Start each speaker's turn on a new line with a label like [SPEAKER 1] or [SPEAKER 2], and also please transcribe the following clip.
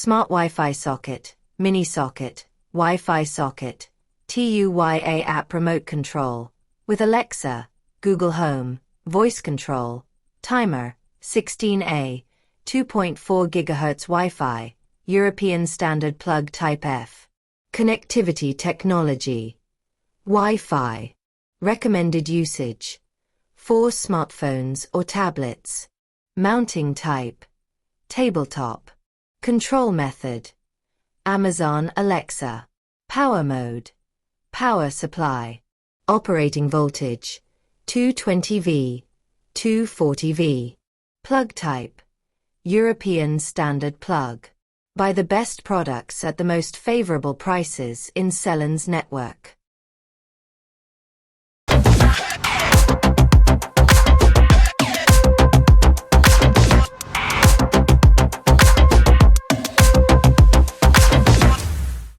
[SPEAKER 1] Smart Wi-Fi socket, mini socket, Wi-Fi socket, TUYA app remote control, with Alexa, Google Home, voice control, timer, 16A, 2.4 GHz Wi-Fi, European standard plug Type F. Connectivity technology. Wi-Fi. Recommended usage. For smartphones or tablets. Mounting type. Tabletop. Control method. Amazon Alexa. Power mode. Power supply. Operating voltage. 220V. 240V. Plug type. European standard plug. Buy the best products at the most favorable prices in Sellines network.